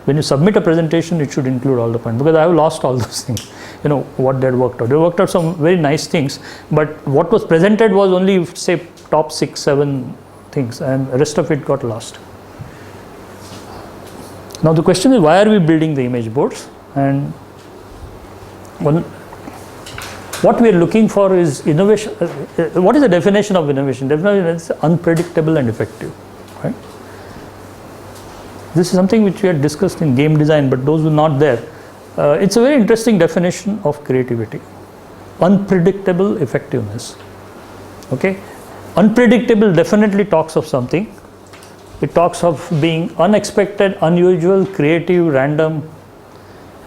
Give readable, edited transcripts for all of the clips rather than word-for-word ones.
when you submit a presentation, it should include all the points, because I have lost all those things, what they had worked out. They worked out some very nice things, but what was presented was only, say, top 6, 7 things, and the rest of it got lost. Now the question is, why are we building the image boards? And what we are looking for is innovation. What is the definition of innovation? Definition is unpredictable and effective, right? This is something which we had discussed in game design, but those who are not there, it's a very interesting definition of creativity. Unpredictable effectiveness. Okay, unpredictable definitely talks of something. It talks of being unexpected, unusual, creative, random.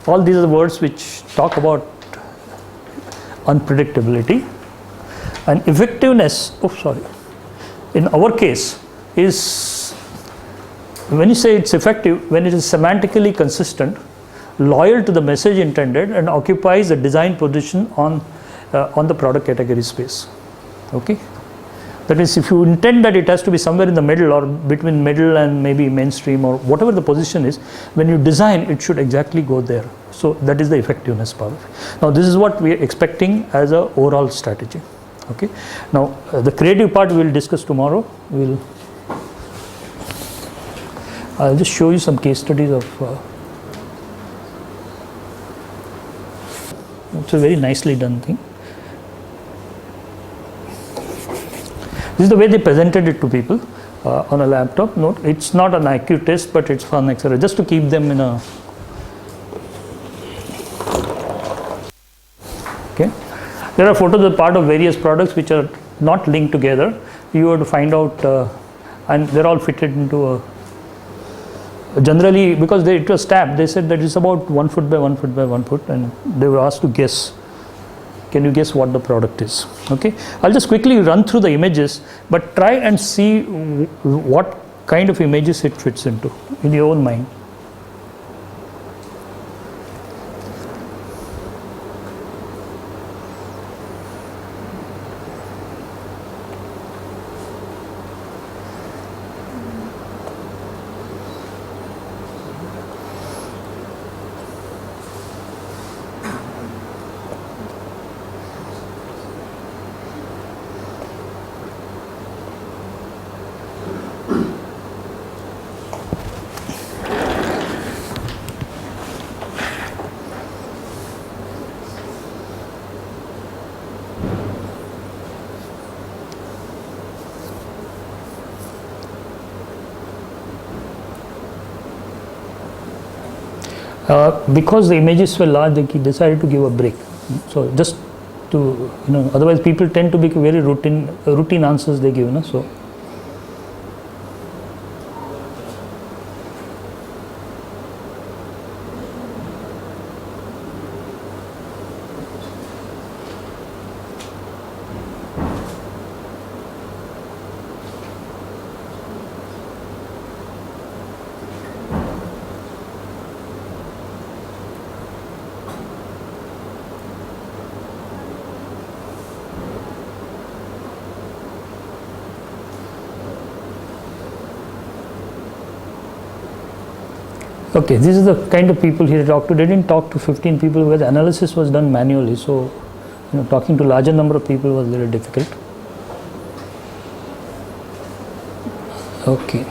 All these are the words which talk about unpredictability. And effectiveness, in our case is, when you say it's effective, when it is semantically consistent, loyal to the message intended, and occupies a design position on the product category space. Okay, that means if you intend that it has to be somewhere in the middle, or between middle and maybe mainstream, or whatever the position is, when you design, it should exactly go there. So that is the effectiveness part. Now this is what we are expecting as a overall strategy. Okay, now the creative part we will discuss tomorrow. I'll just show you some case studies of it's a very nicely done thing. This is the way they presented it to people on a laptop. Note, it's not an IQ test, but it's fun, etc., just to keep them in a. Okay, there are photos of part of various products which are not linked together. You have to find out, and they're all fitted into a. Generally, because it was tabbed, they said that it's about 1 foot by 1 foot by 1 foot, and they were asked to guess. Can you guess what the product is? Okay, I'll just quickly run through the images, but try and see what kind of images it fits into in your own mind. Because the images were large, they decided to give a break. So just to, otherwise people tend to be very routine answers they give. So. Okay, this is the kind of people he talked to. They didn't talk to 15 people where the analysis was done manually. So, talking to larger number of people was very difficult. Okay.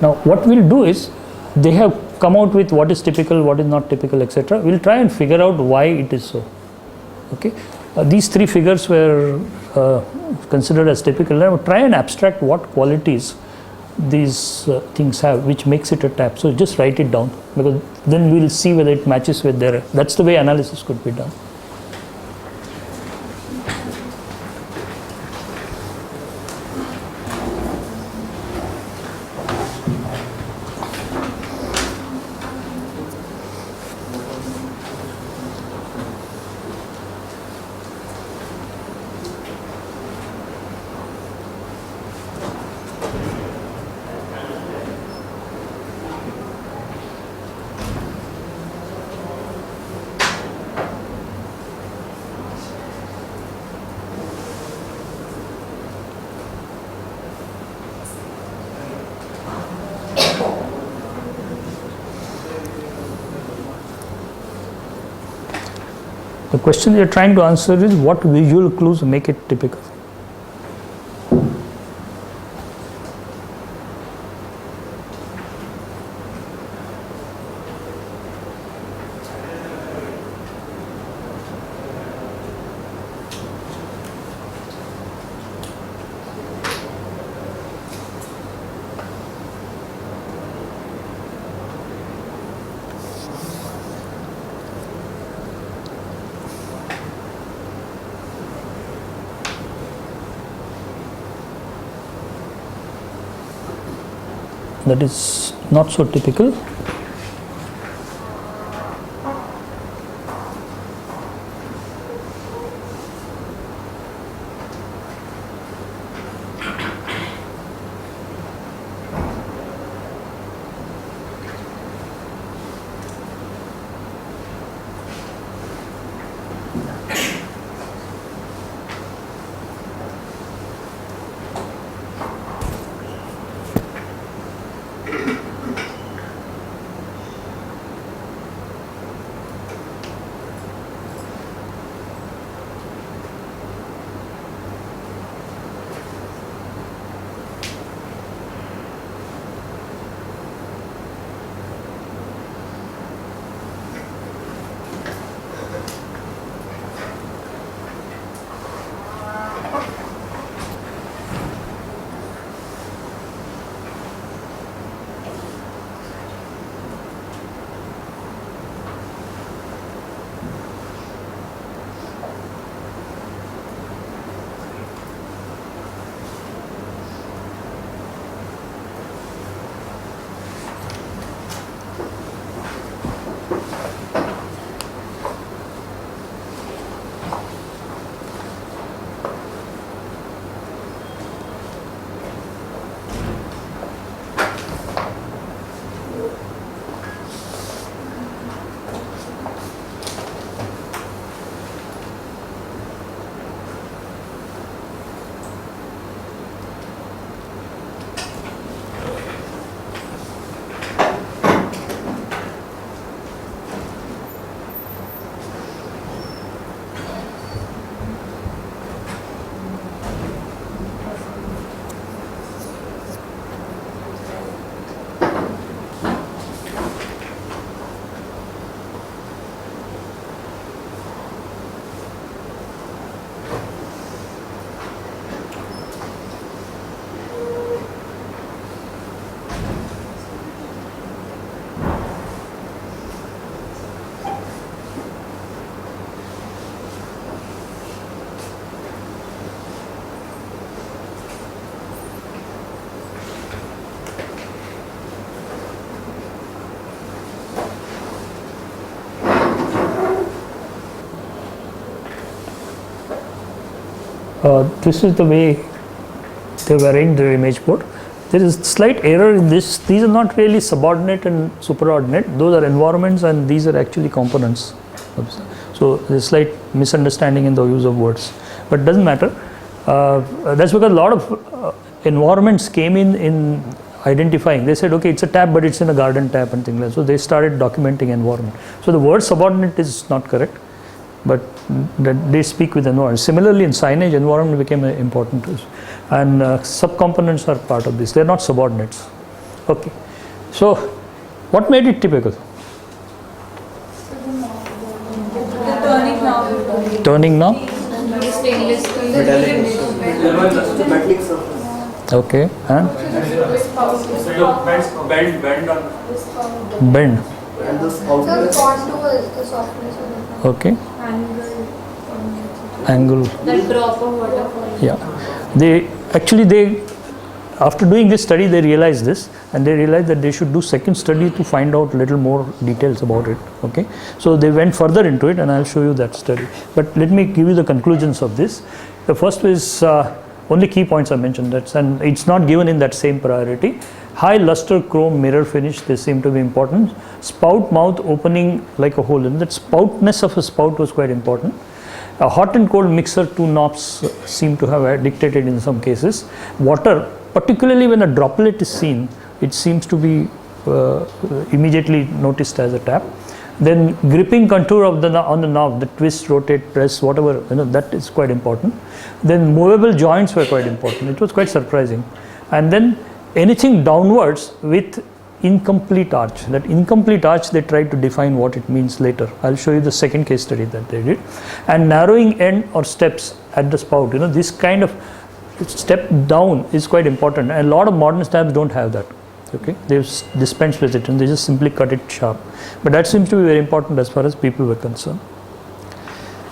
Now, what we'll do is, they have come out with what is typical, what is not typical, etc. We'll try and figure out why it is so. Okay. These 3 figures were considered as typical. Now, try and abstract what qualities these things have which makes it a tab. So just write it down, because then we'll see whether it matches with their. That's the way analysis could be done. The question you're trying to answer is what visual clues make it typical. That is not so typical. This is the way they have arranged the image board. There is slight error in this. These are not really subordinate and superordinate. Those are environments and these are actually components. So there is slight misunderstanding in the use of words, but it doesn't matter. That's because a lot of environments came in identifying. They said, okay, it's a tab, but it's in a garden tab and things like that. So they started documenting environment. So the word subordinate is not correct, but they speak with environment. Similarly, in signage, environment became important, and subcomponents are part of this. They are not subordinates. Okay, so what made it typical? The turning knob. Turning knob. Stainless steel. Okay, and bend. And the contour is the softness of the Okay. Angle. Angle. That drop of water. Yeah, after doing this study, they realized this, and they realized that they should do second study to find out little more details about it. Okay, so they went further into it, and I'll show you that study. But let me give you the conclusions of this. The first is only key points I mentioned. And it's not given in that same priority. High luster chrome mirror finish, they seem to be important. Spout mouth opening like a hole, and that spoutness of a spout was quite important. A hot and cold mixer, two knobs seem to have dictated in some cases. Water, particularly when a droplet is seen, it seems to be immediately noticed as a tap. Then gripping contour of on the knob, the twist, rotate, press, whatever, that is quite important. Then movable joints were quite important. It was quite surprising. And then anything downwards with incomplete arch. That incomplete arch, they tried to define what it means later. I'll show you the second case study that they did. And narrowing end or steps at the spout, this kind of step down is quite important, and a lot of modern stabs don't have that. Okay, they've dispensed with it and they just simply cut it sharp, but that seems to be very important as far as people were concerned.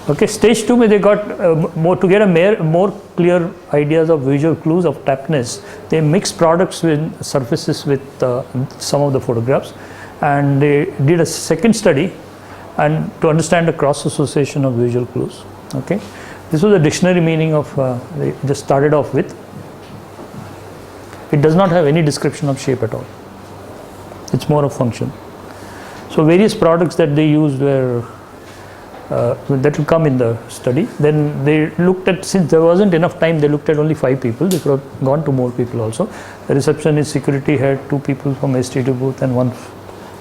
Okay, stage 2, they got more to get a more clear ideas of visual clues of tapness. They mixed products with surfaces with some of the photographs, and they did a second study and to understand the cross association of visual clues. Okay, this was the dictionary meaning of they just started off with. It does not have any description of shape at all. It's more of function. So various products that they used were that will come in the study. Then they looked at, since there wasn't enough time, they looked at only 5 people. They could have gone to more people also. The receptionist, security had 2 people from STD booth and 1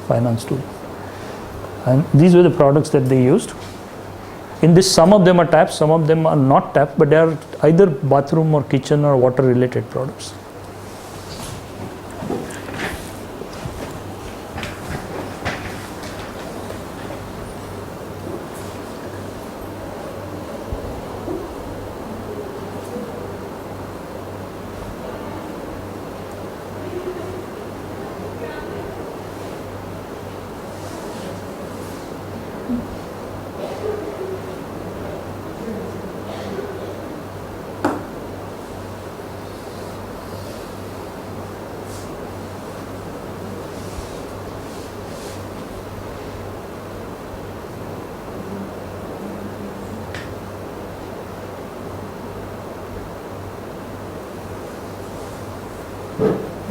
finance tool. And these were the products that they used. In this, some of them are taps, some of them are not tap, but they are either bathroom or kitchen or water related products.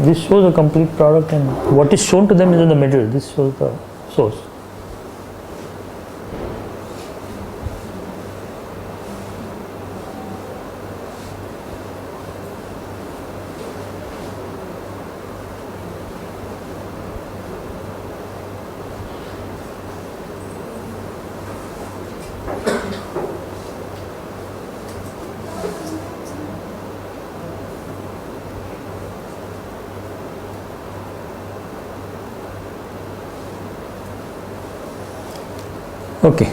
This shows a complete product, and what is shown to them is in the middle. This shows the source. Okay,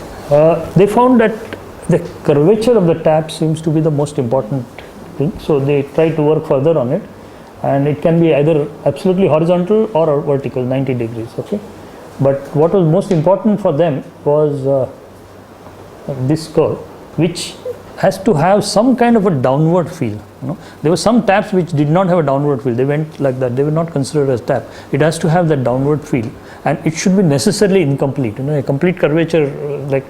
they found that the curvature of the tap seems to be the most important thing, so they tried to work further on it, and it can be either absolutely horizontal or vertical, 90 degrees. Okay, but what was most important for them was this curve, which has to have some kind of a downward feel. There were some taps which did not have a downward feel. They went like that. They were not considered as tap. It has to have that downward feel, and it should be necessarily incomplete. A complete curvature, like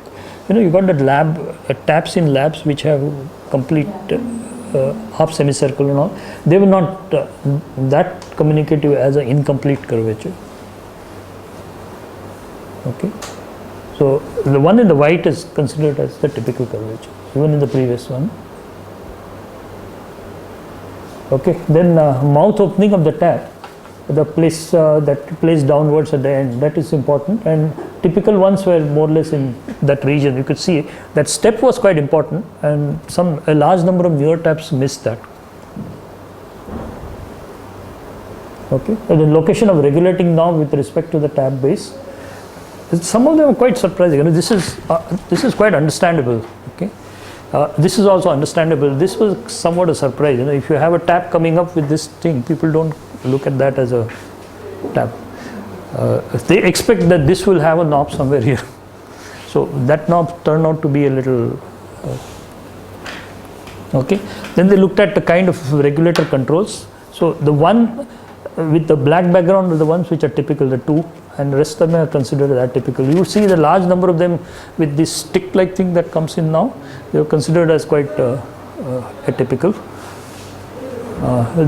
you got that taps in labs which have complete half semicircle and all. They were not that communicative as an incomplete curvature. Okay, so the one in the white is considered as the typical curvature, even in the previous one. Okay, then mouth opening of the tap, the place that placed downwards at the end, that is important, and typical ones were more or less in that region. You could see that step was quite important, and a large number of newer taps missed that. Okay, and the location of regulating knob with respect to the tap base, some of them are quite surprising. This is quite understandable. Okay. This is also understandable. This was somewhat a surprise. If you have a tap coming up with this thing, people don't look at that as a tap. They expect that this will have a knob somewhere here. So that knob turned out to be a little okay. Then they looked at the kind of regulator controls. So the one with the black background are the ones which are typical, the 2, and the rest of them are considered as atypical. You would see the large number of them with this stick-like thing that comes in now. They are considered as quite atypical.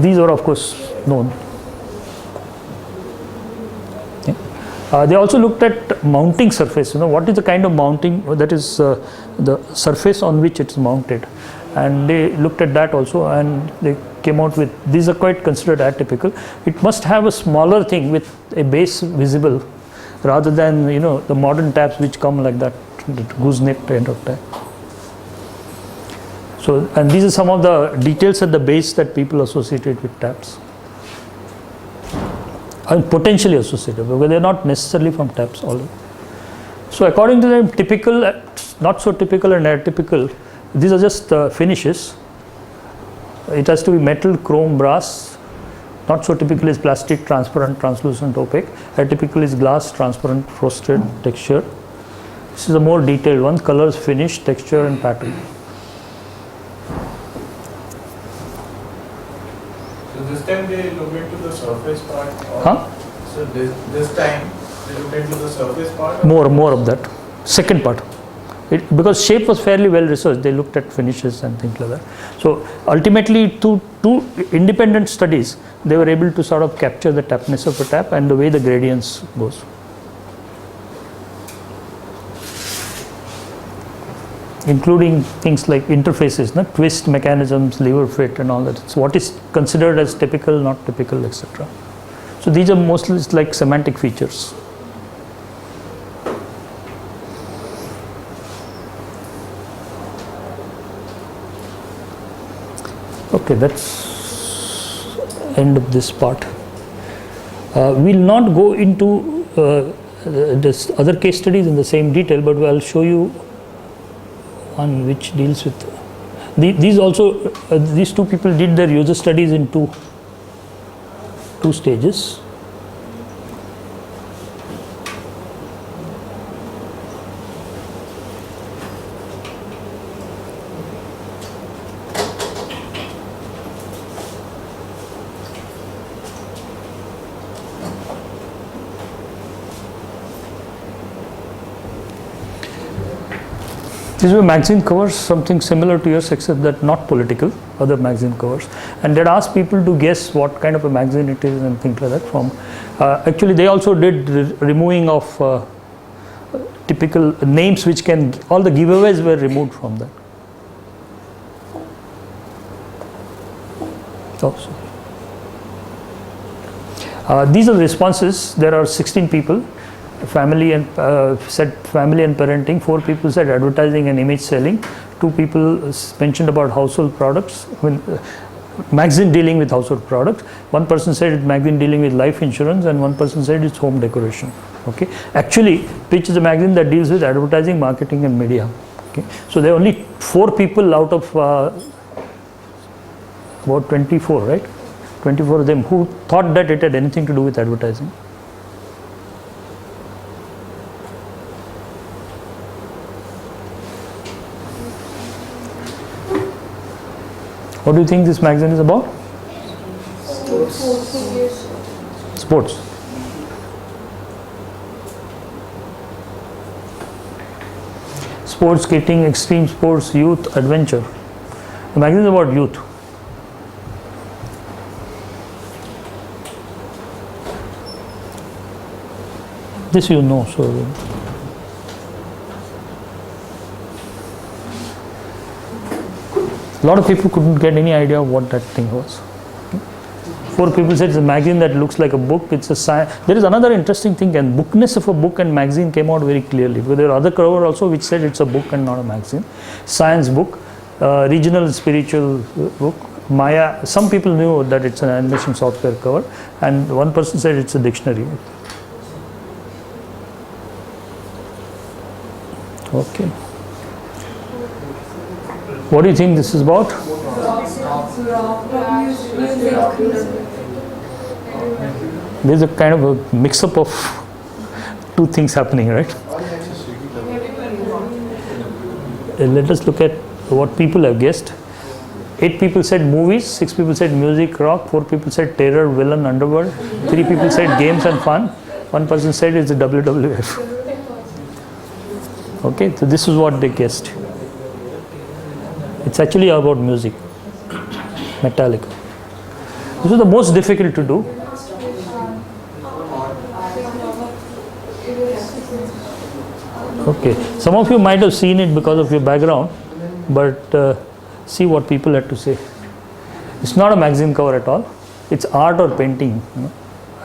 These are of course known. Okay. They also looked at mounting surface. What is the kind of mounting, that is the surface on which it's mounted, and they looked at that also, and they came out with, these are quite considered atypical. It must have a smaller thing with a base visible, rather than the modern tabs which come like that gooseneck kind of tab. So, and these are some of the details at the base that people associated with tabs, and potentially associated, because they are not necessarily from tabs all. So according to them, typical, not so typical and atypical, these are just finishes. It has to be metal, chrome, brass. Not so typical is plastic, transparent, translucent, opaque. Atypical is glass, transparent, frosted, texture. This is a more detailed one: colors, finish, texture, and pattern. So this time they look into the surface part? So this time they look into the surface part? More of that. Second part. Because shape was fairly well researched, they looked at finishes and things like that. So ultimately, two independent studies, they were able to sort of capture the tapness of a tap and the way the gradients goes. Including things like interfaces, twist mechanisms, lever fit, and all that. So what is considered as typical, not typical, etc. So these are mostly like semantic features. Okay, that's end of this part. We'll not go into this other case studies in the same detail, but I'll show you one which deals with these also. These two people did their user studies in two stages. These were magazine covers, something similar to yours, except that not political, other magazine covers. And they'd asked people to guess what kind of a magazine it is and things like that. From actually, they also did removing of typical names, which can, all the giveaways were removed from that. These are the responses. There are 16 people. Family and said family and parenting. 4 people said advertising and image selling. 2 people mentioned about household products. Magazine dealing with household products. 1 person said it's magazine dealing with life insurance, and 1 person said it's home decoration. Okay. Actually, Pitch is a magazine that deals with advertising, marketing, and media. Okay. So there are only 4 people out of about 24, right? 24 of them who thought that it had anything to do with advertising. What do you think this magazine is about? Sports. Sports, skating, extreme sports, youth, adventure. The magazine is about youth. This you know, so. A lot of people couldn't get any idea of what that thing was. 4 people said it's a magazine that looks like a book. It's a science. There is another interesting thing, and bookness of a book and magazine came out very clearly. But there are other cover also which said it's a book and not a magazine. Science book, regional spiritual book, Maya. Some people knew that it's an animation software cover, and 1 person said it's a dictionary. Okay. What do you think this is about? There's a kind of a mix-up of 2 things happening, right? Let us look at what people have guessed. 8 people said movies, 6 people said music, rock, 4 people said terror, villain, underworld, 3 people said games and fun, 1 person said it's the WWF. Okay, so this is what they guessed. It's actually about music, Metallica. This is the most difficult to do. Okay, some of you might have seen it because of your background, but see what people had to say. It's not a magazine cover at all. It's art or painting,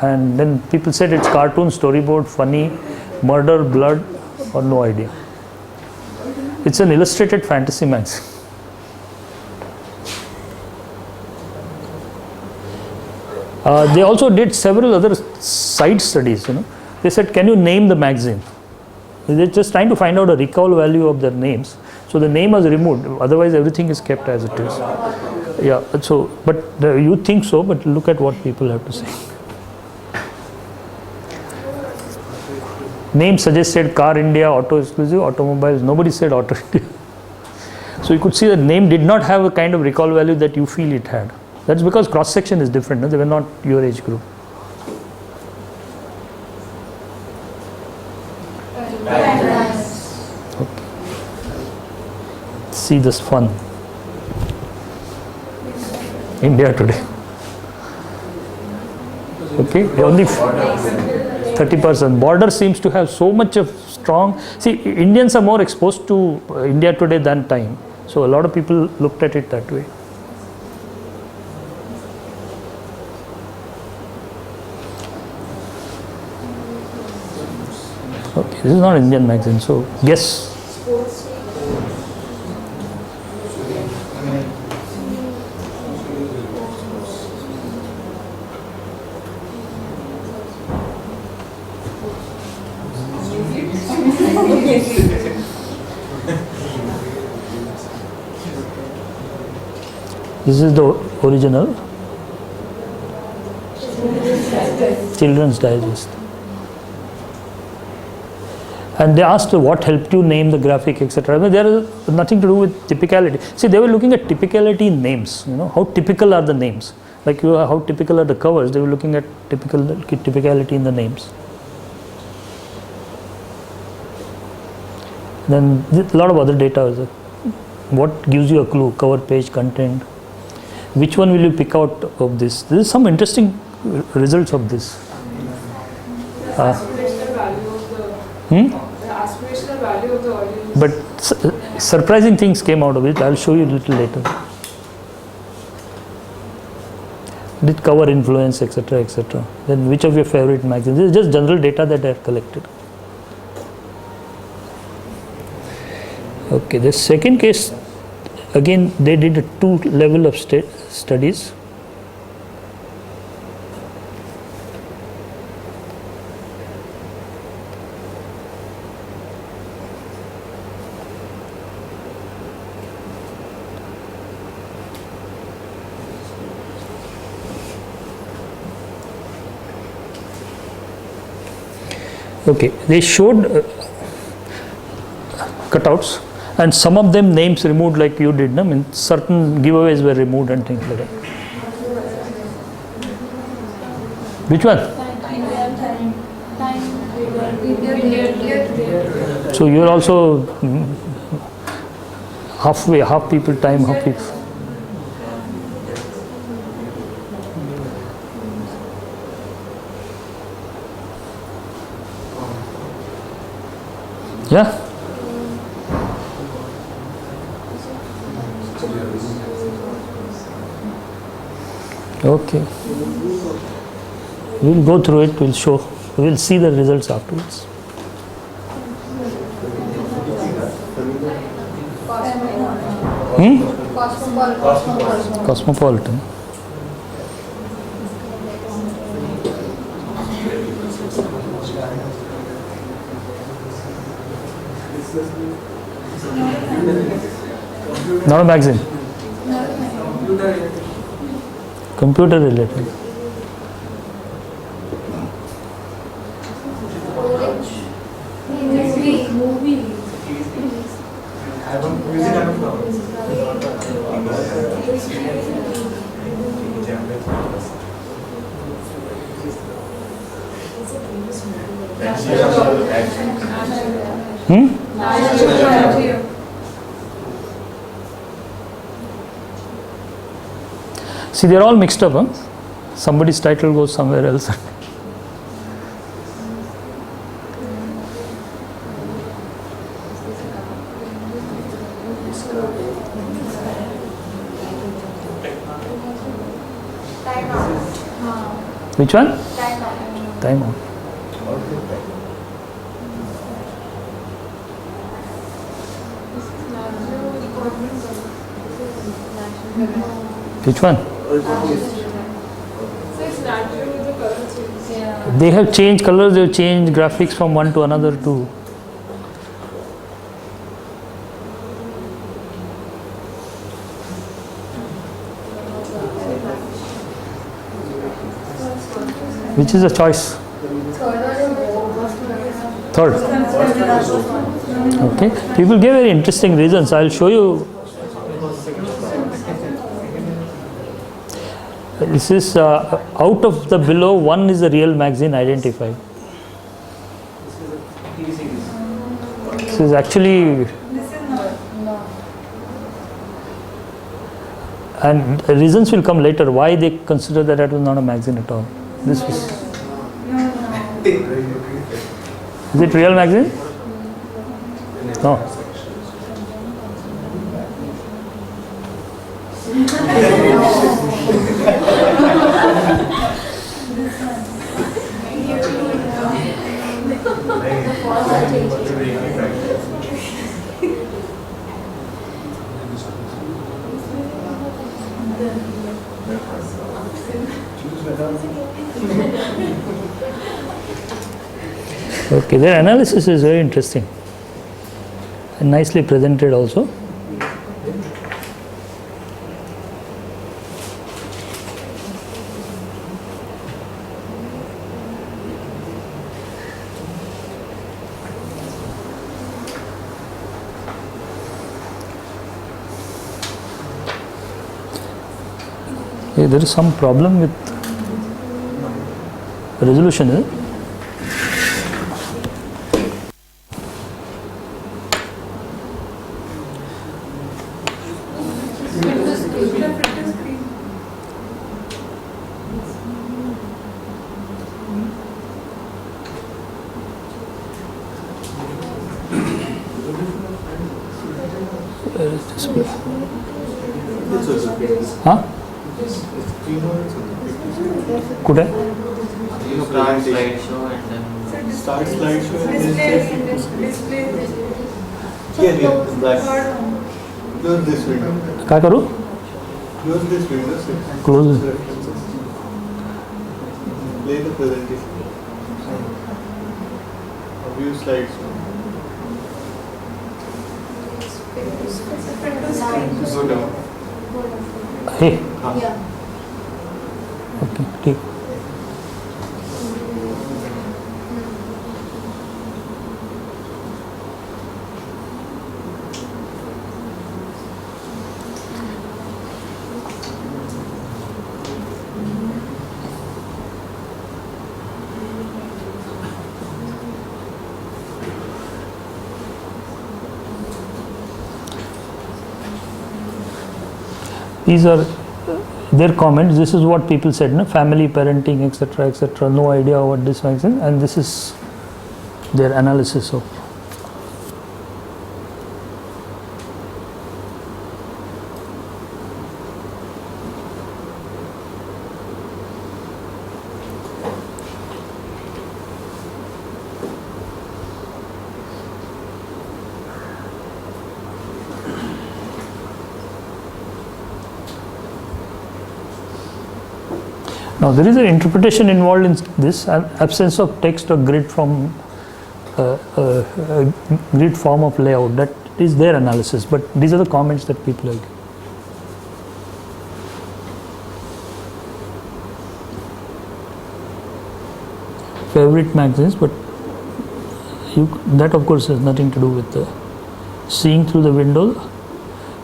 and then people said it's cartoon, storyboard, funny, murder, blood, or no idea. It's an illustrated fantasy magazine. They also did several other side studies. They said, can you name the magazine? They're just trying to find out a recall value of their names. So the name was removed. Otherwise, everything is kept as it is. Yeah. So, but you think so, but look at what people have to say. Name suggested Car India, Auto Exclusive, Automobiles. Nobody said Auto India. So you could see the name did not have a kind of recall value that you feel it had. That's because cross section is different. No? They were not your age group. Okay. See this fun. India today. Okay, only 30%. Border seems to have so much of strong. See, Indians are more exposed to India today than time. So a lot of people looked at it that way. Okay, this is not Indian magazine, so guess. This is the original Children's Digest. And they asked what helped you name the graphic, etc. I mean, there is nothing to do with typicality. See, they were looking at typicality in names. How typical are the names? Like how typical are the covers? They were looking at typicality in the names. Then a lot of other data. What gives you a clue? Cover page, content. Which one will you pick out of this? There is some interesting results of this. Aspirational value of the aspirational value of the audience. But surprising things came out of it. I'll show you a little later. Did cover influence, etc., etc. Then which of your favorite magazines? This is just general data that I have collected. Okay, the second case, again they did a 2 level of studies. Okay, they showed cutouts, and some of them names removed like you did. I mean, certain giveaways were removed and things like that. Which one? So you're also halfway, half people time, half people. Yeah? Okay. We'll go through it, we'll show, we'll see the results afterwards. Cosmopolitan. Not a magazine. Computer related. Movie. See, they're all mixed up, huh? Somebody's title goes somewhere else. Which one? time out. Which one? So it's natural the color change. Yeah. They have changed colors, they have changed graphics from one to another too. Which is the choice? Third. Okay. People give very interesting reasons. I'll show you. This is out of the below, one is the real magazine identified. This is actually, and reasons will come later why they consider that was not a magazine at all. This was. Is it real magazine? No. Okay, their analysis is very interesting and nicely presented also. Hey, there is some problem with resolution, is it? Where is this one? Huh? Could I? Start slideshow and then Start slideshow and Display. here, black. Close this window. क्या करूँ? Close this window. Close it. References. Play the presentation. View slides. Go down. Hey. Yeah. Okay, ठीक. These are their comments. This is what people said, no? Family, parenting, etc., etc. No idea what this magazine, and this is their analysis of. Now there is an interpretation involved in this, an absence of text or grid from grid form of layout. That is their analysis, but these are the comments that people have given. Favorite magazines, but that of course has nothing to do with the seeing through the window.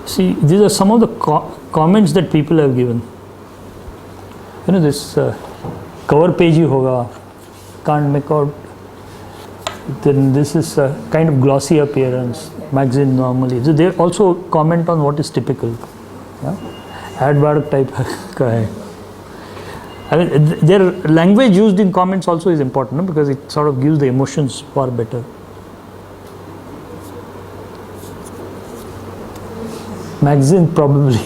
See, these are some of the comments that people have given. You know, this cover page ही होगा, can't make out. Then this is a kind of glossy appearance magazine normally. So they also comment on what is typical. Ad bark type का है. I mean, their language used in comments also is important, no? Because it sort of gives the emotions far better. Magazine probably.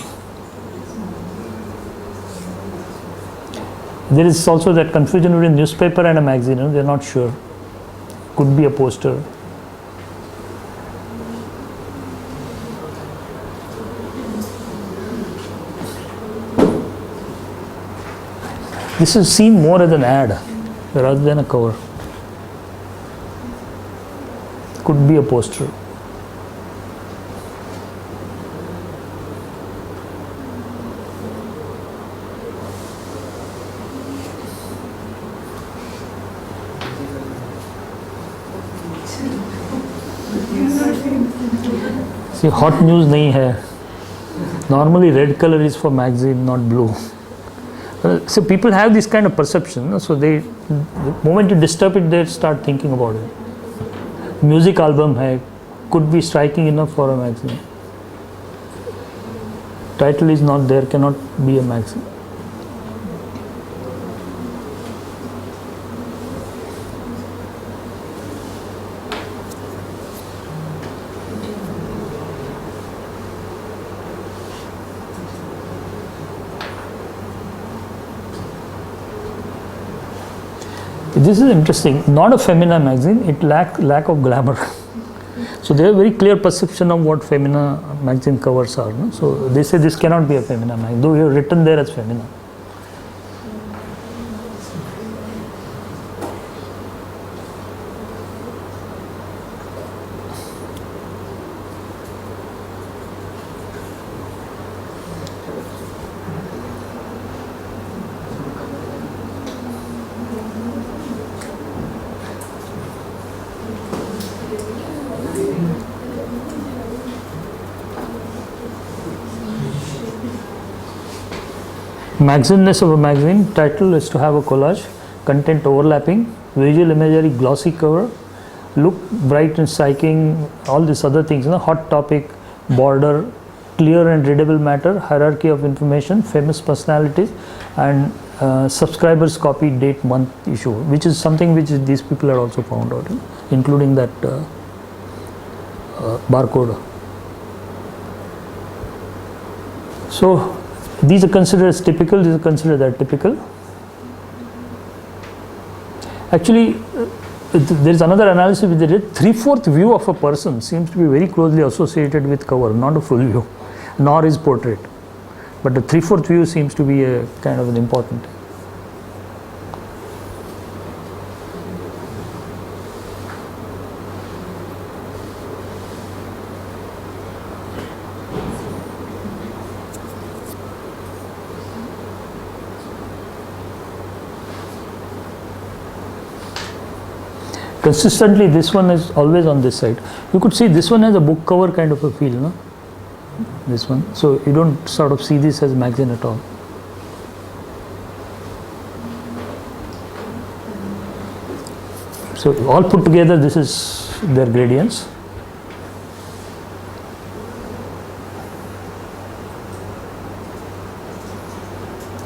There is also that confusion between newspaper and a magazine. They're not sure. Could be a poster. This is seen more as an ad rather than a cover. Could be a poster. See, hot news nahi hai. Normally red color is for magazine, not blue. So people have this kind of perception. So the moment you disturb it, they start thinking about it. Music album hai, could be striking enough for a magazine. Title is not there, cannot be a magazine. This is interesting. Not a Femina magazine. It lack of glamour. So they have very clear perception of what Femina magazine covers are. No? So they say this cannot be a Femina magazine, though you have written there as Femina. Magazineness of a magazine title is to have a collage, content overlapping, visual imagery, glossy cover, look bright and striking, all these other things, hot topic, border, clear and readable matter, hierarchy of information, famous personalities, and subscribers copy, date, month, issue, which is something which these people had also found out, including that barcode. So these are considered as typical, these are considered as typical. Actually, there is another analysis which they did. 3/4 view of a person seems to be very closely associated with cover, not a full view, nor is portrait. But the 3/4 view seems to be a kind of an important. Consistently, this one is always on this side. You could see this one has a book cover kind of a feel, no? This one. So you don't sort of see this as magazine at all. So all put together, this is their gradients.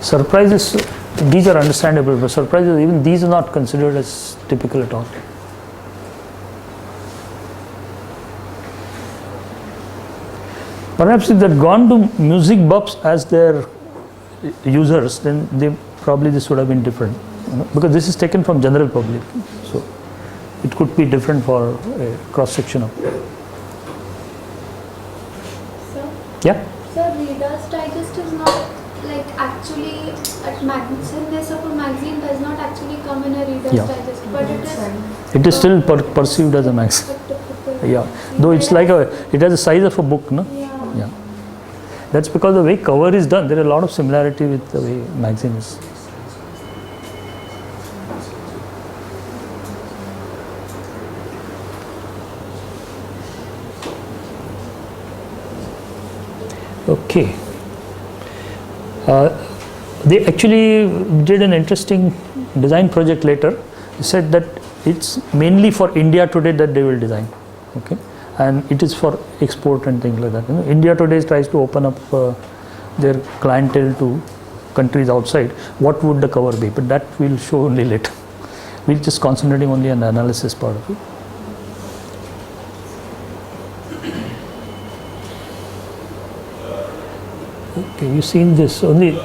Surprises, these are understandable, but surprises, even these are not considered as typical at all. Perhaps if they had gone to music buffs as their users, then probably this would have been different, because this is taken from general public, so it could be different for a cross section of. Sir? Yeah. Sir, Reader's Digest is not like actually magazineness of a magazine does not actually come in a Reader's Yeah. Digest, but It is still perceived as a magazine. Yeah, though it's like it has the size of a book, no? Yeah. That's because the way cover is done, there are a lot of similarity with the way magazine is. Okay. They actually did an interesting design project later. They said that it's mainly for India today that they will design. Okay. And it is for export and things like that. India today tries to open up their clientele to countries outside. What would the cover be? But that we'll show only later. We're just concentrating only on the analysis part of it. Okay, you've seen this only.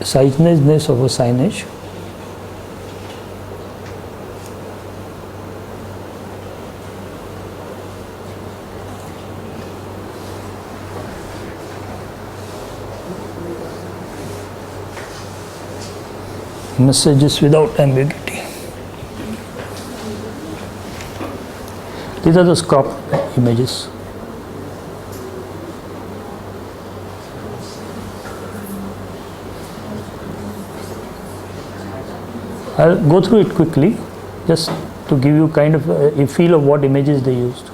Signageness of a signage. Messages without ambiguity. These are those cropped images. I'll go through it quickly just to give you kind of a feel of what images they used.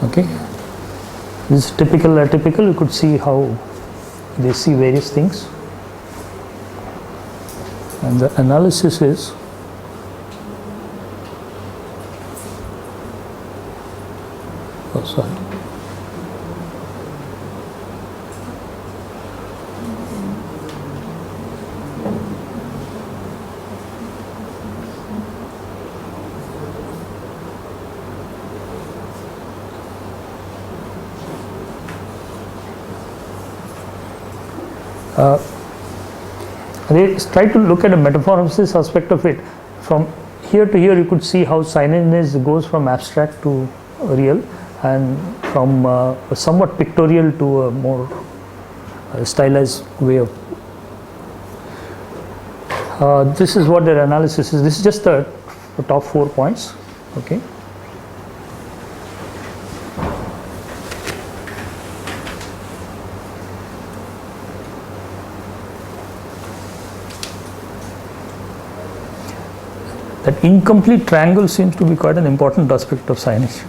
Okay, this is typical, atypical. You could see how they see various things, and the analysis is sorry. They try to look at a metamorphosis aspect of it. From here to here, you could see how signageness goes from abstract to real, and from a somewhat pictorial to a more stylized way of. This is what their analysis is. This is just the top 4 points. Okay. That incomplete triangle seems to be quite an important aspect of signage.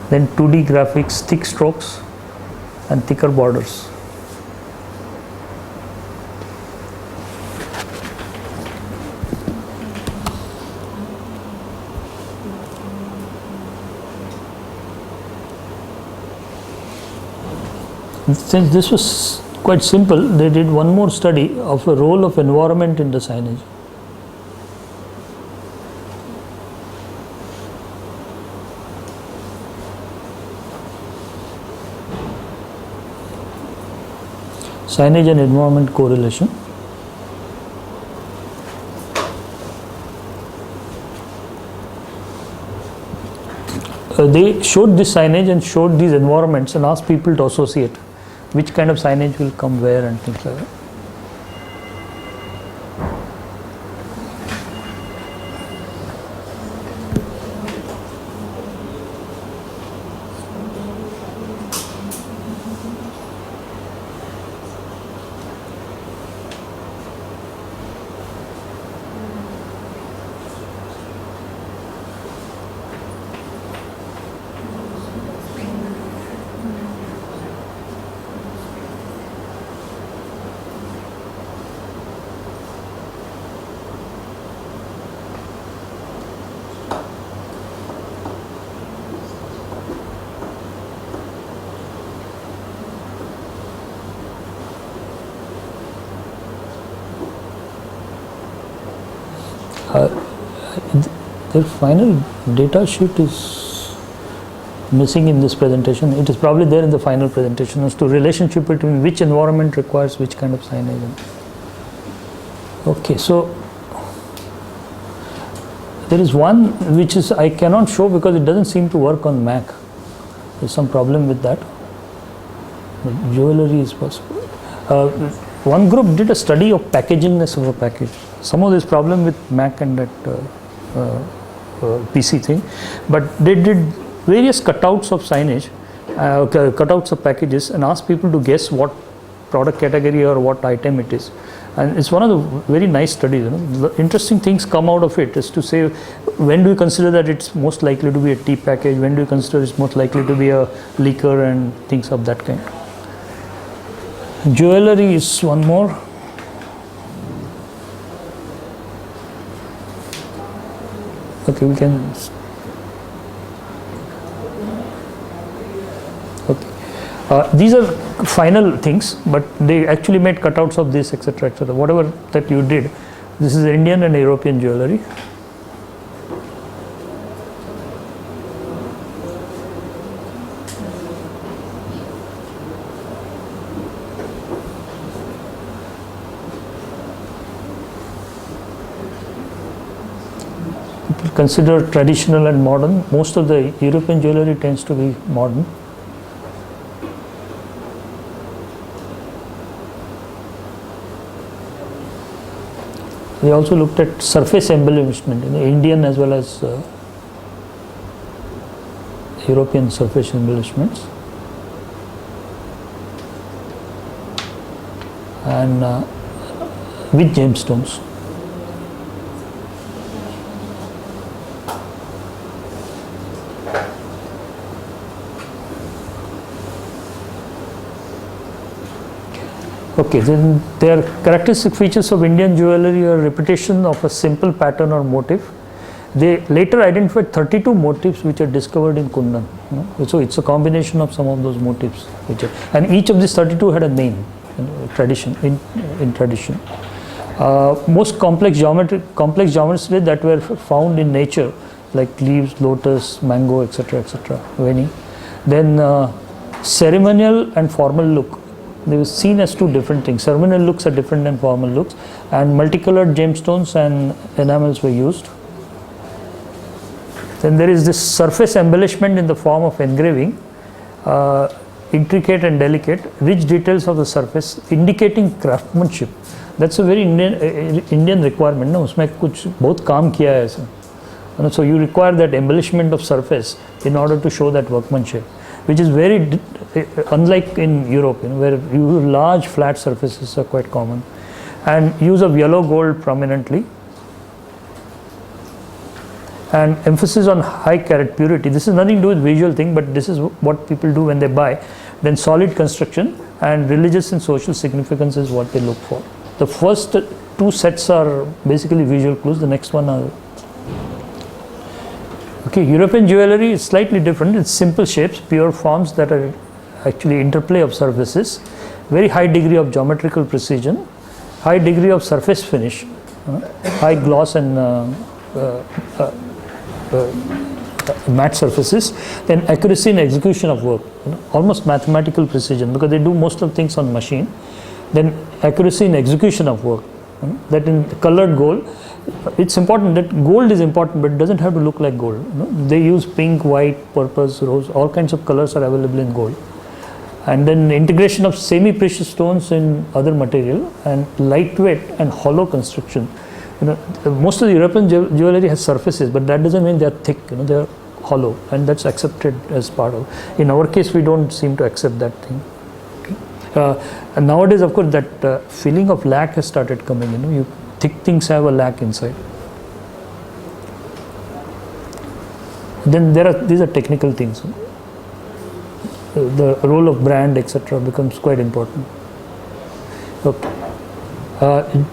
Then 2D graphics, thick strokes and thicker borders. Since this was quite simple, they did one more study of the role of environment in the signage. Signage and environment correlation. They showed this signage and showed these environments and asked people to associate which kind of signage will come where and things like that. Their final data sheet is missing in this presentation. It is probably there in the final presentation as to relationship between which environment requires which kind of signage. Okay, so there is one which is I cannot show because it doesn't seem to work on Mac. There's some problem with that. But jewelry is possible. One group did a study of packagingness of a package. Some of this problem with Mac and that PC thing, but they did various cutouts of signage, cutouts of packages, and asked people to guess what product category or what item it is. And it's one of the very nice studies. You know, the interesting things come out of it is to say, when do you consider that it's most likely to be a tea package? When do you consider it's most likely to be a liquor and things of that kind? Jewelry is one more. Okay, we can. Okay, these are final things, but they actually made cutouts of this, etc., etc. Whatever that you did, this is Indian and European jewelry. Consider traditional and modern. Most of the European jewelry tends to be modern. We also looked at surface embellishment, Indian as well as European surface embellishments, and with gemstones. Okay, then there are characteristic features of Indian jewelry or repetition of a simple pattern or motif. They later identified 32 motifs which are discovered in Kundan. So it's a combination of some of those motifs, and each of these 32 had a name, tradition in tradition. Most complex geometry that were found in nature, like leaves, lotus, mango, etc., etc. Veni. Then ceremonial and formal look. They were seen as two different things. Ceremonial looks are different than formal looks, and multicolored gemstones and enamels were used. Then there is this surface embellishment in the form of engraving, intricate and delicate, rich details of the surface indicating craftsmanship. That's a very Indian requirement. No, उसमें कुछ बहुत काम किया है ऐसा. So you require that embellishment of surface in order to show that workmanship, which is very unlike in Europe, where large flat surfaces are quite common, and use of yellow gold prominently, and emphasis on high carat purity. This is nothing to do with visual thing, but this is what people do when they buy. Then solid construction and religious and social significance is what they look for. The first two sets are basically visual clues. The next one are okay. European jewelry is slightly different. It's simple shapes, pure forms that are actually interplay of surfaces, very high degree of geometrical precision, high degree of surface finish, high gloss and matte surfaces, then accuracy in execution of work, almost mathematical precision, because they do most of things on machine. Then accuracy in execution of work, that in colored gold, it's important that gold is important, but it doesn't have to look like gold. They use pink, white, purple, rose, all kinds of colors are available in gold. And then integration of semi-precious stones in other material, and lightweight and hollow construction. Most of the European jewelry has surfaces, but that doesn't mean they are thick. They are hollow, and that's accepted as part of. In our case, we don't seem to accept that thing. And nowadays, of course, that feeling of lack has started coming. Thick things have a lack inside. Then these are technical things. The role of brand, etc., becomes quite important. Okay.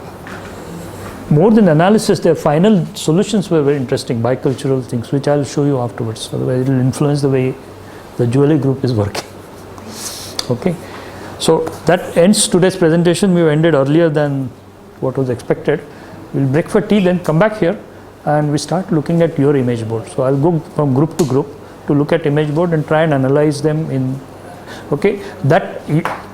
More than analysis, their final solutions were very interesting, bicultural things, which I'll show you afterwards. Otherwise, it will influence the way the jewelry group is working. Okay. So that ends today's presentation. We ended earlier than what was expected. We'll break for tea, then come back here, and we start looking at your image board. So I'll go from group to group to look at image board and try and analyze them in. Okay. That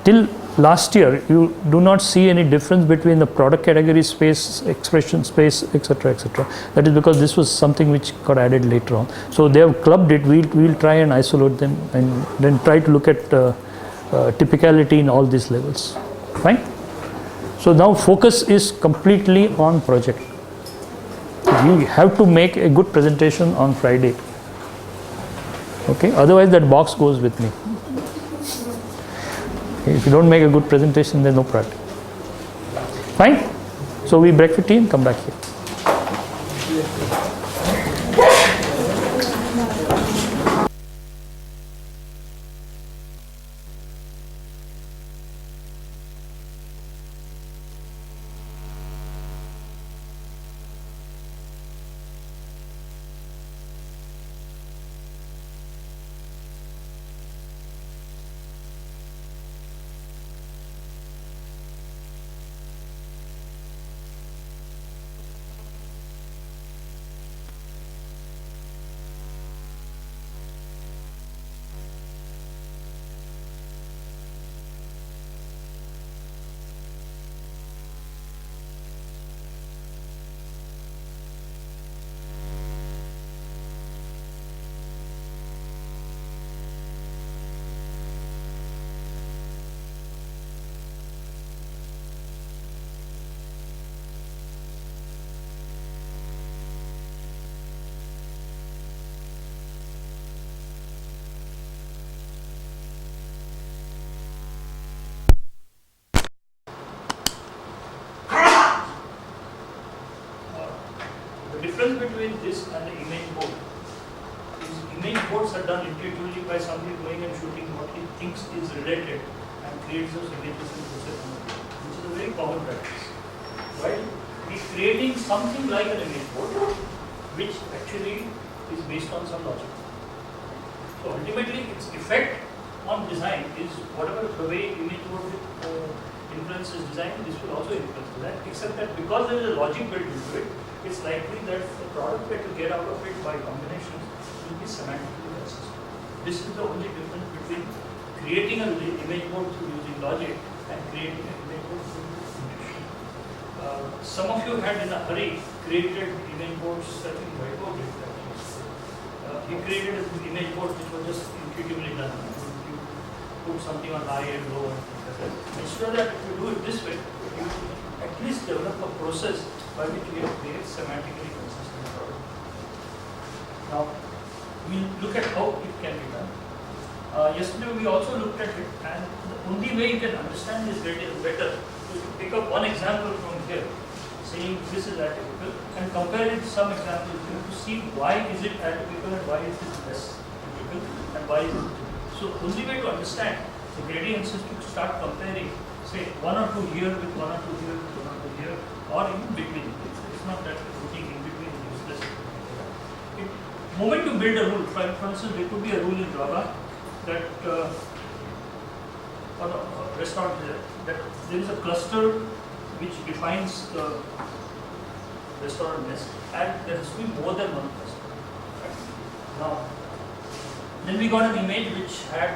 till last year, you do not see any difference between the product category space, expression space, etc., etc. That is because this was something which got added later on. So they have clubbed it. We'll try and isolate them, and then try to look at typicality in all these levels. Fine. So now focus is completely on project. You have to make a good presentation on Friday. Okay. Otherwise, that box goes with me. Okay. If you don't make a good presentation, there's no practice. Fine. So we break for tea and come back here. difference between this and the image board is image boards are done intuitively by somebody going and shooting what he thinks is related and creates those images and puts it on the board, which is a very common practice. While we're creating something like an image board, which actually is based on some logic. So ultimately, its effect on design is whatever the way image board influences design, this will also influence design, except that because there is a logic built into it, it's likely that the product that you get out of it by combinations will be semantically consistent. This is the only difference between creating an image board through using logic and creating an image board through intuition. Some of you had in a hurry created image boards, I think whiteboard did that. He created an image board which was just intuitively done. You put something on high and low and things like that. Instead of that, if you do it this way, you at least develop a process by which you create semantically consistent product. Now, we'll look at how it can be done. Yesterday we also looked at it, and the only way you can understand this better is to pick up one example from here, saying this is atypical, and compare it to some examples here to see why is it atypical and why is it less typical and why is it typical. So only way to understand the gradients is to start comparing, say 1 or 2 here with 1 or 2 here with 1 or 2 here, or in between. It's not that putting in between is useless. The moment you build a rule, for instance, there could be a rule in Java that or a restaurant that there is a cluster which defines the restaurant list, and there has to be more than one cluster. Right? Now, then we got an image which had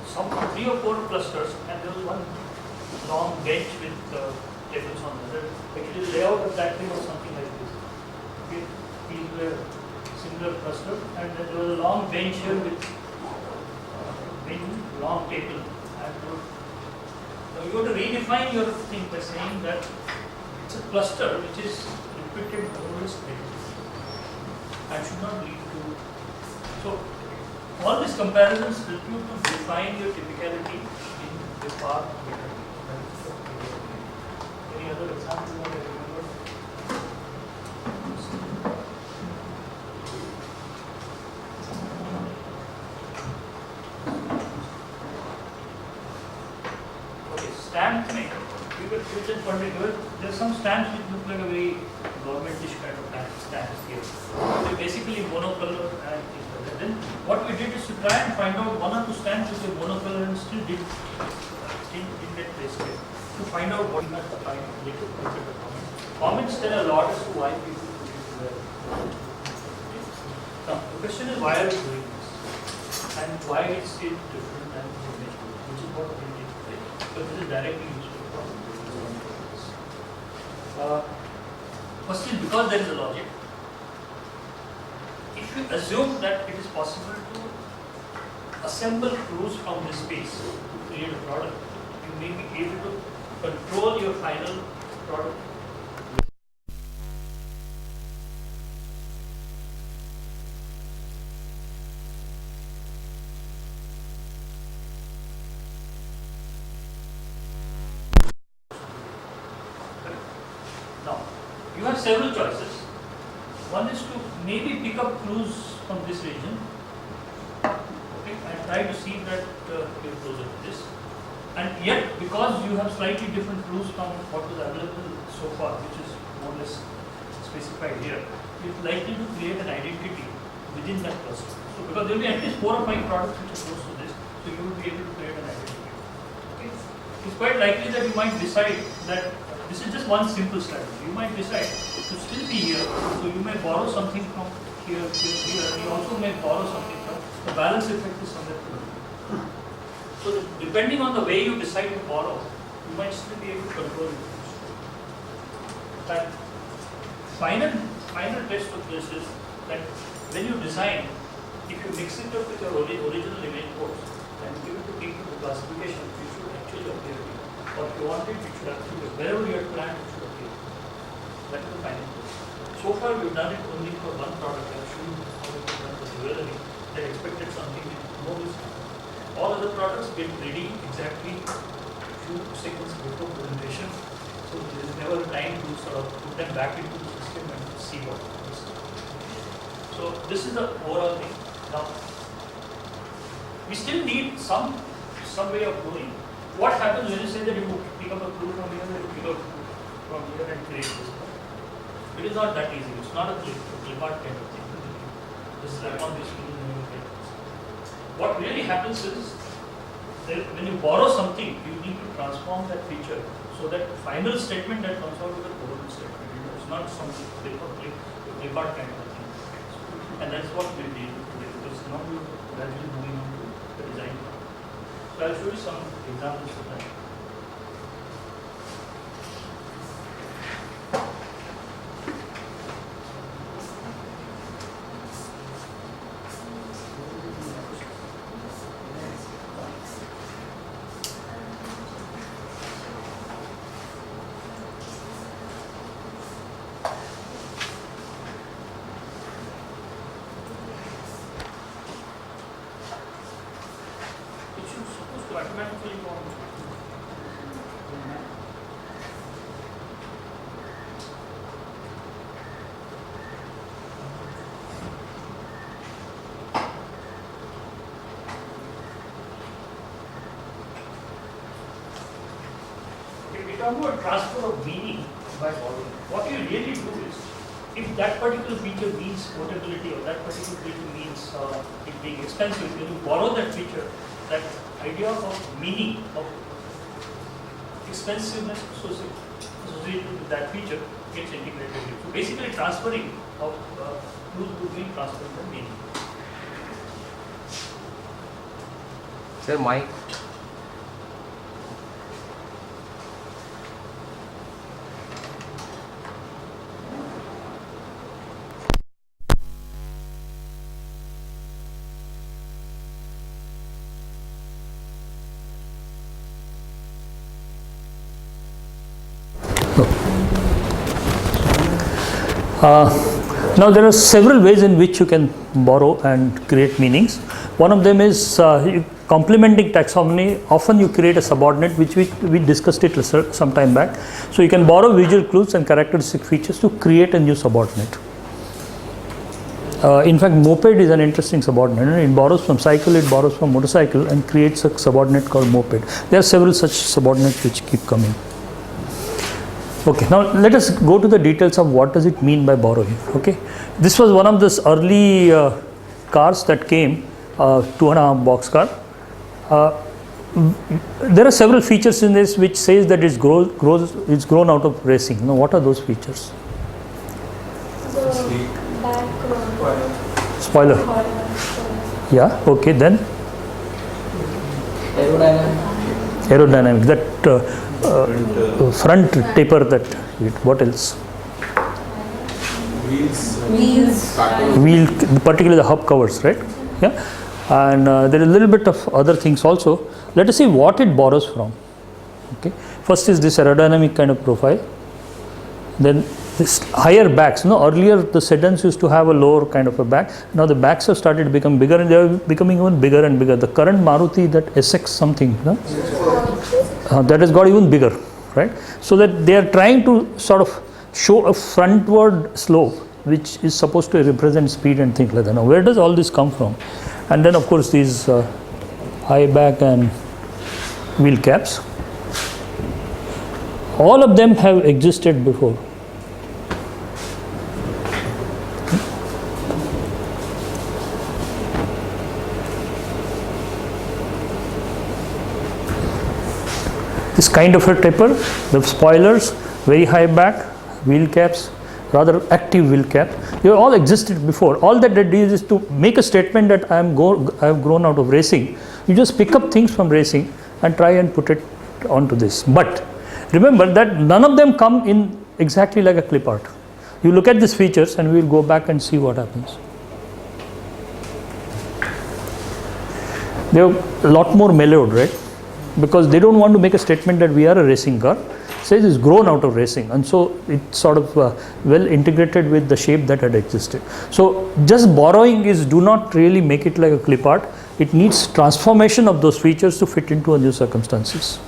some 3 or 4 clusters, and there was one long bench with tables on it. Actually, the layout of that thing was something like this. Okay. These were similar cluster, and then there was a long bench here with long table. And you have to redefine your thing by saying that it's a cluster which is repeated over a space and should not lead to. So all these comparisons help you to define your typicality in the far better. Any other example you want to remember? Stamp maker. We were future funding. There are some stamps which look like a very governmentish kind of stamps here. They're basically monocolor and things like that. Then what we did is to try and find out 1 or 2 stamps which were monocolor and still didn't get placed here. To find out what not find later. Comments tell a lot as to why people put it there. Now the question is why are we doing this? And why is it different than image board, which is what we did. But this is directly useful for firstly, because there is a logic. If you assume that it is possible to assemble clues from this space to create a product, you may be able to control your final product. You have several choices. One is to maybe pick up clues from this region, okay, and try to see that you're closer to this. And yet, because you have slightly different clues from what was available so far, which is more or less specified here, it's likely to create an identity within that cluster. So, because there will be at least 4 or 5 products which are close to this, so you will be able to create an identity. Okay. It's quite likely that you might decide that this is just one simple strategy. You might decide to still be here, so you may borrow something from here, and you also may borrow something from the balance effect is somewhere here. So depending on the way you decide to borrow, you might still be able to control it. And final test of this is that when you design, if you mix it up with your original image codes and give it to people the classification, you should actually appear here. Or if you want it, it should actually, wherever you have planned, it should appear. That is the final test. So far, we've done it only for one product. I've shown you how it was done for jewelry. They expected something with no mistake. All other products get ready exactly a few seconds before presentation. So So there is never time to sort of put them back into the system and see what happens. So this is the overall thing. Now we still need some way of doing. What happens when you say that you pick up a clue from here and you pick up from here and create this? It is not that easy. It's not a clip art kind of thing. Just slap on this clue and you get this. What really happens is that when you borrow something, you need to transform that feature so that the final statement that comes out is a codable statement. It's not some clip art kind of thing. And that's what we deal with today, because now we are gradually moving on to the design part. So I'll show you some examples of that. Automatically go on. Okay, we talk about transfer of meaning by borrowing. What you really do is, if that particular feature means portability or that particular feature means it being expensive, when you borrow that feature, that idea of meaning, of expensiveness associated with that feature gets integrated. So basically transferring of clues between transferring the meaning. Sir, mic. Now there are several ways in which you can borrow and create meanings. One of them is complementing taxonomy. Often you create a subordinate, which we discussed it some time back. So you can borrow visual clues and characteristic features to create a new subordinate. In fact, moped is an interesting subordinate. It borrows from cycle, it borrows from motorcycle and creates a subordinate called moped. There are several such subordinates which keep coming. Okay, now let us go to the details of what does it mean by borrowing. Okay, this was one of those early cars that came, 2.5 box car. There are several features in this which says that it's grown out of racing. Now, what are those features? The back Spoiler. Yeah. Okay. Then aerodynamic. That front taper. That. What else? Wheel, particularly the hub covers, right? Yeah. And there is a little bit of other things also. Let us see what it borrows from. Okay. First is this aerodynamic kind of profile. Then this higher backs. No, earlier the sedans used to have a lower kind of a back. Now the backs have started to become bigger, and they are becoming even bigger and bigger. The current Maruti, that SX something, no? That has got even bigger, right? So that they are trying to sort of show a frontward slope, which is supposed to represent speed and things like that. Now, where does all this come from? And then, of course, these high back and wheel caps. All of them have existed before. This kind of a taper, the spoilers, very high back, wheel caps, rather active wheel cap. They all existed before. All that they do is to make a statement that I have grown out of racing. You just pick up things from racing and try and put it onto this. But remember that none of them come in exactly like a clip art. You look at these features and we will go back and see what happens. They are a lot more mellowed, right? Because they don't want to make a statement that we are a racing car. It says it's grown out of racing, and so it's sort of well integrated with the shape that had existed. So just borrowing do not really make it like a clip art. It needs transformation of those features to fit into a new circumstances.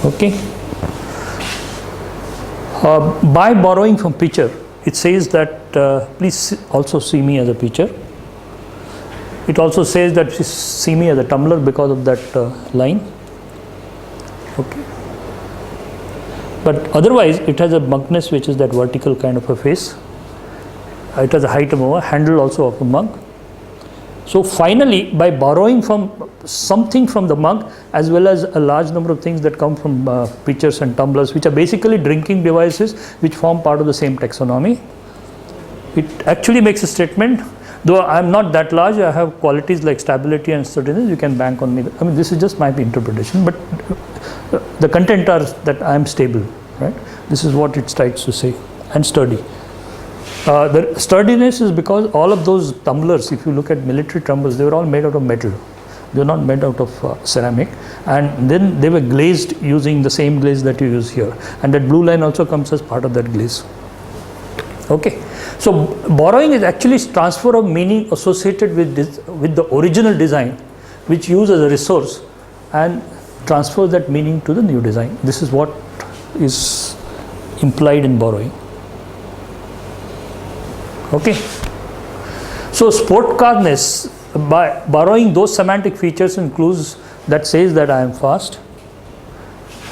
Okay. By borrowing from picture, it says that please also see me as a picture. It also says that see me as a tumbler because of that line. Okay. But otherwise, it has a monkness, which is that vertical kind of a face. It has a height of a handle also of a monk. So finally, by borrowing from something from the mug, as well as a large number of things that come from pitchers and tumblers, which are basically drinking devices which form part of the same taxonomy, it actually makes a statement. Though I am not that large, I have qualities like stability and sturdiness, you can bank on me. I mean, this is just my interpretation, but the content are that I am stable, right? This is what it tries to say, and sturdy. The sturdiness is because all of those tumblers, if you look at military tumblers, they were all made out of metal. They were not made out of ceramic, and then they were glazed using the same glaze that you use here, and that blue line also comes as part of that glaze. Okay, so borrowing is actually transfer of meaning associated with the original design, which use as a resource, and transfer that meaning to the new design. This is what is implied in borrowing. Okay, so sport carness, by borrowing those semantic features and clues that says that I am fast,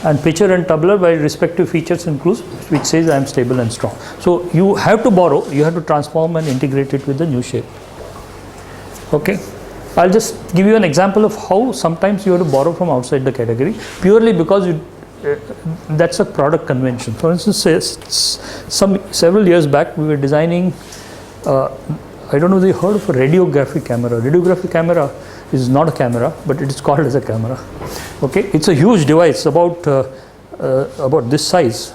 and pitcher and tumbler by respective features and clues which says I am stable and strong. So you have to borrow, you have to transform and integrate it with the new shape. Okay, I'll just give you an example of how sometimes you have to borrow from outside the category purely because that's a product convention. For instance, several years back we were designing I don't know if you heard of a radiography camera. Radiography camera is not a camera, but it is called as a camera. Okay, it's a huge device about this size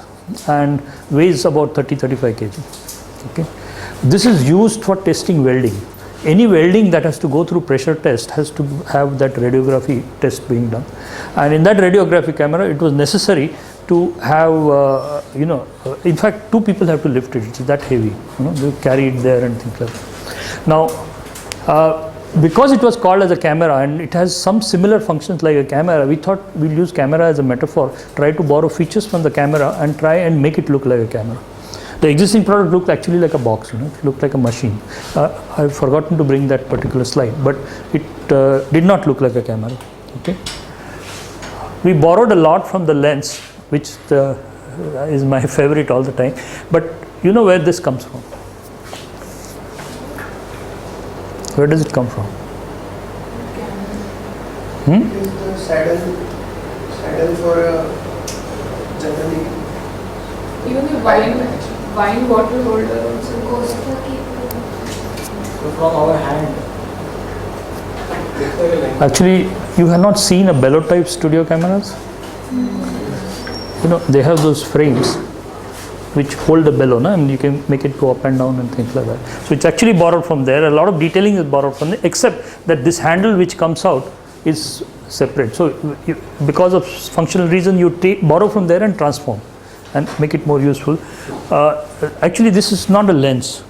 and weighs about 30-35 kg. Okay, this is used for testing welding. Any welding that has to go through pressure test has to have that radiography test being done, and in that radiography camera it was necessary to have in fact 2 people have to lift it. It's that heavy, they carry it there and things like that. Now because it was called as a camera and it has some similar functions like a camera, we thought we'll use camera as a metaphor, try to borrow features from the camera and try and make it look like a camera. The existing product looked actually like a box, it looked like a machine. I've forgotten to bring that particular slide, but it did not look like a camera. Okay, we borrowed a lot from the lens, which is my favorite all the time, but you know where this comes from. Where does it come from? It is the saddle for generally. Even the wine bottle holder also goes. So from our hand. Actually, you have not seen a bellow type studio cameras? They have those frames which hold the bellow, and you can make it go up and down and things like that. So it's actually borrowed from there. A lot of detailing is borrowed from there, except that this handle which comes out is separate. So because of functional reason, you borrow from there and transform and make it more useful. Actually, this is not a lens.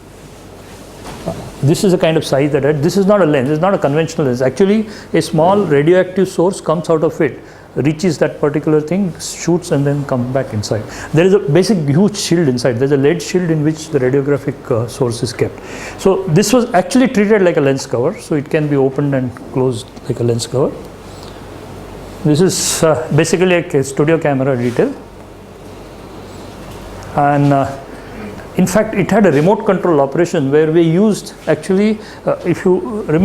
This is a kind of size that this is not a lens. It's not a conventional lens. Actually, a small radioactive source comes out of it, reaches that particular thing, shoots, and then comes back inside. There is a basic huge shield inside. There's a lead shield in which the radiographic source is kept. So this was actually treated like a lens cover, so it can be opened and closed like a lens cover. This is basically a studio camera detail, and in fact it had a remote control operation where we used actually if you remember